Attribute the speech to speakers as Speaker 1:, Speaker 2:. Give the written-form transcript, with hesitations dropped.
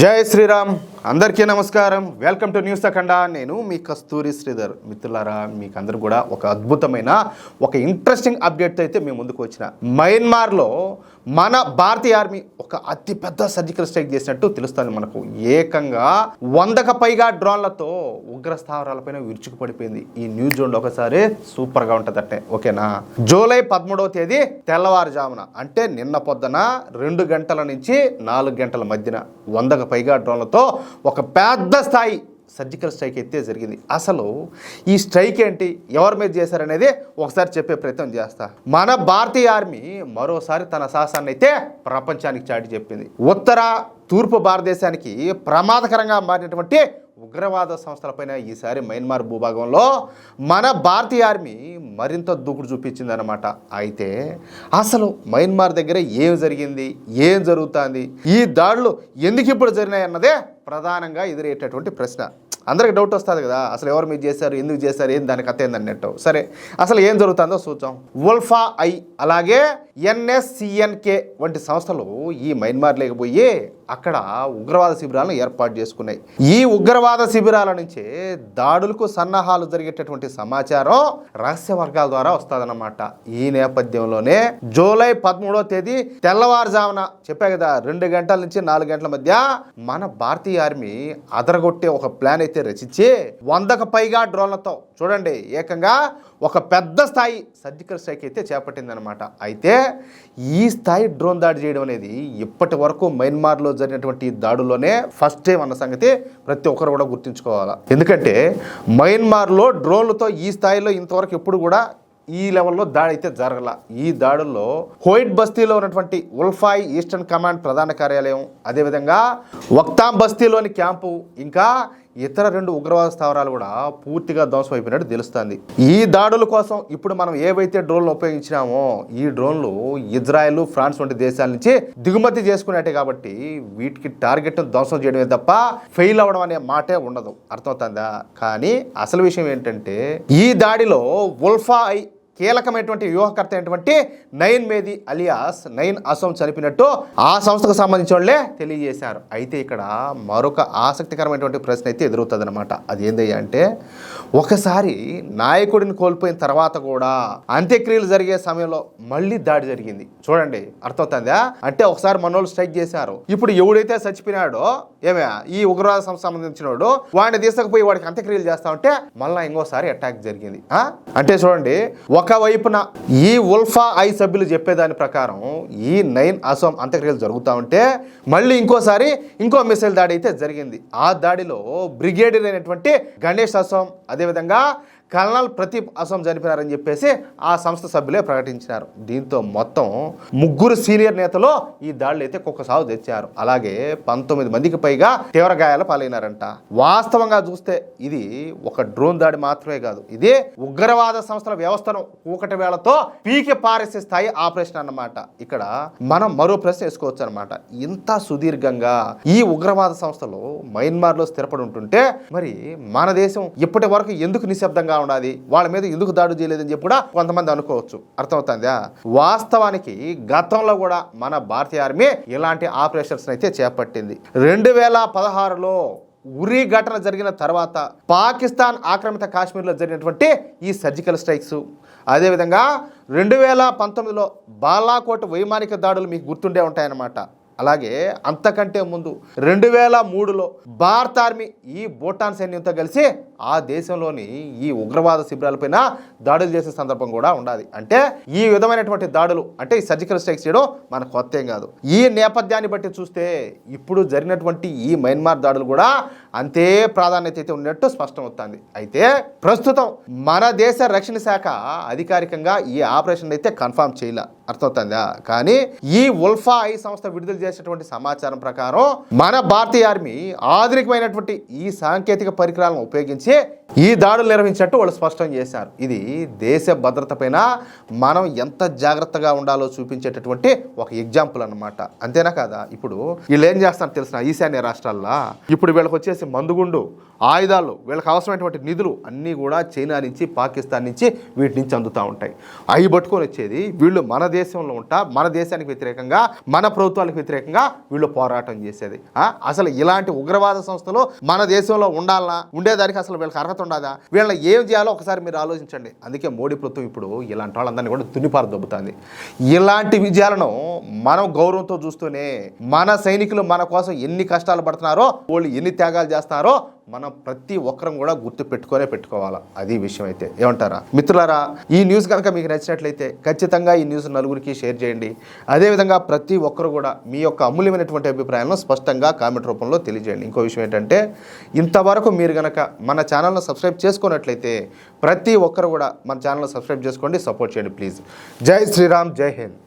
Speaker 1: జై శ్రీరామ్. అందరికీ నమస్కారం. వెల్కమ్ టు న్యూస్ అఖండ. నేను మీ కస్తూరి శ్రీధర్. మిత్రులారా, మీకు అందరూ కూడా ఒక అద్భుతమైన ఒక ఇంట్రెస్టింగ్ అప్డేట్ అయితే మేము ముందుకు వచ్చిన. మయన్మార్లో మన భారతీయ ఆర్మీ ఒక అతిపెద్ద సర్జికల్ స్ట్రైక్ చేసినట్టు తెలుస్తుంది మనకు. ఏకంగా 100కు పైగా డ్రోన్లతో ఉగ్ర స్థావరాలపైన విరుచుకుపడిపోయింది. ఈ న్యూస్ చూడండి ఒకసారి, సూపర్గా ఉంటుంది అంటే. ఓకేనా? జూలై 13వ తేదీ తెల్లవారుజామున, అంటే నిన్న పొద్దున 2 గంటల నుంచి 4 గంటల మధ్యన 100కు పైగా డ్రోన్లతో ఒక పెద్ద స్థాయి సర్జికల్ స్ట్రైక్ అయితే జరిగింది. అసలు ఈ స్ట్రైక్ ఏంటి, ఎవరి మీద చేశారనేది ఒకసారి చెప్పే ప్రయత్నం చేస్తా. మన భారతీయ ఆర్మీ మరోసారి తన సాహసాన్ని అయితే ప్రపంచానికి చాటి చెప్పింది. ఉత్తర తూర్పు భారతదేశానికి ప్రమాదకరంగా మారినటువంటి ఉగ్రవాద సంస్థలపైన ఈసారి మయన్మార్ భూభాగంలో మన భారతీయ ఆర్మీ మరింత దూకుడు చూపించిందనమాట. అయితే అసలు మయన్మార్ దగ్గర ఏం జరిగింది, ఏం జరుగుతుంది, ఈ దాడులు ఎందుకు ఇప్పుడు జరిగినాయి అన్నదే ప్రధానంగా ఎదురయ్యేటటువంటి ప్రశ్న. అందరికి డౌట్ వస్తుంది కదా, అసలు ఎవరు మీరు చేశారు, ఎందుకు చేశారు, ఏం దానికి కథ ఏందన్నట్టు. సరే, అసలు ఏం జరుగుతుందో చూద్దాం. ఉల్ఫా ఐ అలాగే NSCNK వంటి సంస్థలు ఈ మయన్మార్ లేకపోయి అక్కడ ఉగ్రవాద శిబిరాలను ఏర్పాటు చేసుకున్నాయి. ఈ ఉగ్రవాద శిబిరాల నుంచే దాడులకు సన్నాహాలు జరిగేటటువంటి సమాచారం రహస్య వర్గాల ద్వారా వస్తుందన్నమాట. ఈ నేపథ్యంలోనే జూలై 13వ తేదీ తెల్లవారుజామున చెప్పా కదా, 2 గంటల నుంచి 4 గంటల మధ్య మన భారతీయ ఆర్మీ అదరగొట్టే ఒక ప్లాన్ అయితే రచించి 100కు పైగా డ్రోన్లతో చూడండి ఏకంగా ఒక పెద్ద స్థాయి సర్జికల్ స్ట్రైక్ అయితే చేపట్టిందనమాట. అయితే ఈ స్థాయి డ్రోన్ దాడి చేయడం అనేది ఇప్పటి వరకు మయన్మార్లో జరిగినటువంటి దాడుల్లోనే ఫస్ట్ టైం అన్న సంగతి ప్రతి ఒక్కరు కూడా గుర్తుంచుకోవాలి. ఎందుకంటే మయన్మార్లో డ్రోన్లతో ఈ స్థాయిలో ఇంతవరకు ఎప్పుడు కూడా ఈ లెవెల్లో దాడి అయితే జరగల. ఈ దాడుల్లో హోయిట్ బస్తీలో ఉన్నటువంటి ఉల్ఫాయ్ ఈస్టర్న్ కమాండ్ ప్రధాన కార్యాలయం, అదేవిధంగా వక్తాం బస్తీలోని క్యాంపు, ఇంకా ఇతర 2 ఉగ్రవాద స్థావరాలు కూడా పూర్తిగా ధ్వంసం అయిపోయినట్టు తెలుస్తుంది. ఈ దాడుల కోసం ఇప్పుడు మనం ఏవైతే డ్రోన్లు ఉపయోగించినామో ఈ డ్రోన్లు ఇజ్రాయెల్, ఫ్రాన్స్ వంటి దేశాల నుంచి దిగుమతి చేసుకునేట్టే కాబట్టి వీటికి టార్గెట్ ధ్వంసం చేయడమే తప్ప ఫెయిల్ అవ్వడం అనే మాటే ఉండదు. అర్థమవుతుందా? కానీ అసలు విషయం ఏంటంటే ఈ దాడిలో ఉల్ఫా ఐ కీలకమైనటువంటి వ్యూహకర్త అయినటువంటి నయీన్ మేది అలియాస్ నయీన్ అసోం చనిపోయినట్టు ఆ సంస్థకు సంబంధించిన వాళ్ళే తెలియజేశారు. అయితే ఇక్కడ మరొక ఆసక్తికరమైనటువంటి ప్రశ్న అయితే ఎదురవుతుంది అనమాట. అది ఏందయ్యా అంటే, ఒకసారి నాయకుడిని కోల్పోయిన తర్వాత కూడా అంత్యక్రియలు జరిగే సమయంలో మళ్ళీ దాడి జరిగింది. చూడండి, అర్థమవుతుందా? అంటే ఒకసారి మనోళ్ళు స్ట్రైక్ చేశారు, ఇప్పుడు ఎవడైతే చచ్చిపోయినాడో ఈ ఉగ్రవాద సంస్థ సంబంధించిన వాడు వాడిని తీసుకుపోయి వాడికి అంత్యక్రియలు చేస్తా ఉంటే మళ్ళీ ఇంకోసారి అటాక్ జరిగింది. అంటే చూడండి, ఒకవైపున ఈ ఉల్ఫా ఐ సభ్యులు చెప్పేదాని ప్రకారం ఈ నయీన్ అసోం అంత్యక్రియలు జరుగుతూ ఉంటే మళ్ళీ ఇంకోసారి ఇంకో మిసైల్ దాడి అయితే జరిగింది. ఆ దాడిలో బ్రిగేడియర్ అయినటువంటి గణేష్ అసోం, అదేవిధంగా కల్నల్ ప్రదీప్ అసోం చనిపోయారని చెప్పేసి ఆ సంస్థ సభ్యులే ప్రకటించినారు. దీంతో మొత్తం 3 సీనియర్ నేతలు ఈ దాడులు అయితే కుక్క సాగు తెచ్చారు. అలాగే 19 మందికి పైగా తీవ్ర గాయాలు పాలైనారంట. వాస్తవంగా చూస్తే ఇది ఒక డ్రోన్ దాడి మాత్రమే కాదు, ఇది ఉగ్రవాద సంస్థల వ్యవస్థను కూకటి వేళతో పీకి పారేసే స్థాయి ఆపరేషన్ అన్నమాట. ఇక్కడ మనం మరో ప్రశ్న వేసుకోవచ్చు అనమాట. ఇంత సుదీర్ఘంగా ఈ ఉగ్రవాద సంస్థలు మయన్మార్లో స్థిరపడి ఉంటుంటే మరి మన దేశం ఇప్పటి వరకు ఎందుకు నిశ్శబ్దంగా ఉండాలి, వాళ్ళ మీద ఎందుకు దాడి చేయలేదని చెప్పి కూడా కొంతమంది అనుకోవచ్చు. అర్థమవుతుందా? వాస్తవానికి గతంలో కూడా మన భారతీయ ఆర్మీ ఇలాంటి ఆపరేషన్స్ అయితే చేపట్టింది. 2016లో ఉరీ ఘటన జరిగిన తర్వాత పాకిస్తాన్ ఆక్రమిత కాశ్మీర్లో జరిగినటువంటి ఈ సర్జికల్ స్ట్రైక్స్, అదేవిధంగా 2019లో బాలాకోట్ వైమానిక దాడులు మీకు గుర్తుండే ఉంటాయన్నమాట. అలాగే అంతకంటే ముందు 2003లో భారత ఆర్మీ ఈ భూటాన్ సైన్యంతో కలిసి ఆ దేశంలోని ఈ ఉగ్రవాద శిబిరాలపైన దాడులు చేసే సందర్భం కూడా ఉండాలి. అంటే ఈ విధమైనటువంటి దాడులు, అంటే ఈ సర్జికల్ స్ట్రైక్స్ చేయడం మనకు కొత్త ఏం కాదు. ఈ నేపథ్యాన్ని బట్టి చూస్తే ఇప్పుడు జరిగినటువంటి ఈ మయన్మార్ దాడులు కూడా అంతే ప్రాధాన్యత అయితే ఉన్నట్టు స్పష్టమవుతుంది. అయితే ప్రస్తుతం మన దేశ రక్షణ శాఖ అధికారికంగా ఈ ఆపరేషన్ అయితే కన్ఫర్మ్ చేయలే. అర్థమవుతుందా? కానీ ఈ ఉల్ఫా ఐ సంస్థ విడుదల చేసినటువంటి సమాచారం ప్రకారం మన భారతీయ ఆర్మీ ఆధునికమైనటువంటి ఈ సాంకేతిక పరికరాలను ఉపయోగించి ఈ దాడులు నిర్వహించినట్టు వాళ్ళు స్పష్టం చేశారు. ఇది దేశ భద్రత పైన మనం ఎంత జాగ్రత్తగా ఉండాలో చూపించేటటువంటి ఒక ఎగ్జాంపుల్ అన్నమాట. అంతేనా కాదా? ఇప్పుడు వీళ్ళు ఏం చేస్తారో తెలిసిన ఈశాన్య రాష్ట్రాల్లో ఇప్పుడు వీళ్ళకి వచ్చేసి మందుగుండు, ఆయుధాలు, వీళ్ళకి అవసరమైనటువంటి నిధులు అన్నీ కూడా చైనా నుంచి, పాకిస్తాన్ నుంచి, వీటి నుంచి అందుతూ ఉంటాయి. అవి పట్టుకొని వచ్చేది వీళ్ళు మన దేశంలో ఉంటా, మన దేశానికి వ్యతిరేకంగా, మన ప్రభుత్వాలకు వ్యతిరేకంగా వీళ్ళు పోరాటం చేసేది. అసలు ఇలాంటి ఉగ్రవాద సంస్థలు మన దేశంలో ఉండాలనా, ఉండేదానికి అసలు వీళ్ళకి అర్హత ఉండదా? వీళ్ళని ఏం చేయాలో ఒకసారి మీరు ఆలోచించండి. అందుకే మోడీ ప్రభుత్వం ఇప్పుడు ఇలాంటి వాళ్ళందరినీ కూడా తునిపారు దొబ్బుతుంది. ఇలాంటి విజయాలను మనం గౌరవంతో చూస్తూనే మన సైనికులు మన కోసం ఎన్ని కష్టాలు పడుతున్నారో, వాళ్ళు ఎన్ని త్యాగాలు చేస్తున్నారో మనం ప్రతి ఒక్కరం కూడా గుర్తు పెట్టుకోవాలా. అది విషయం. అయితే ఏమంటారా మిత్రులారా? ఈ న్యూస్ కనుక మీకు నచ్చినట్లయితే ఖచ్చితంగా ఈ న్యూస్ నలుగురికి షేర్ చేయండి. అదేవిధంగా ప్రతి ఒక్కరు కూడా మీ యొక్క అమూల్యమైనటువంటి అభిప్రాయాలను స్పష్టంగా కామెంట్ రూపంలో తెలియజేయండి. ఇంకో విషయం ఏంటంటే, ఇంతవరకు మీరు కనుక మన ఛానల్ను సబ్స్క్రైబ్ చేసుకున్నట్లయితే ప్రతి ఒక్కరు కూడా మన ఛానల్ను సబ్స్క్రైబ్ చేసుకోండి, సపోర్ట్ చేయండి ప్లీజ్. జై శ్రీరామ్, జై హింద్.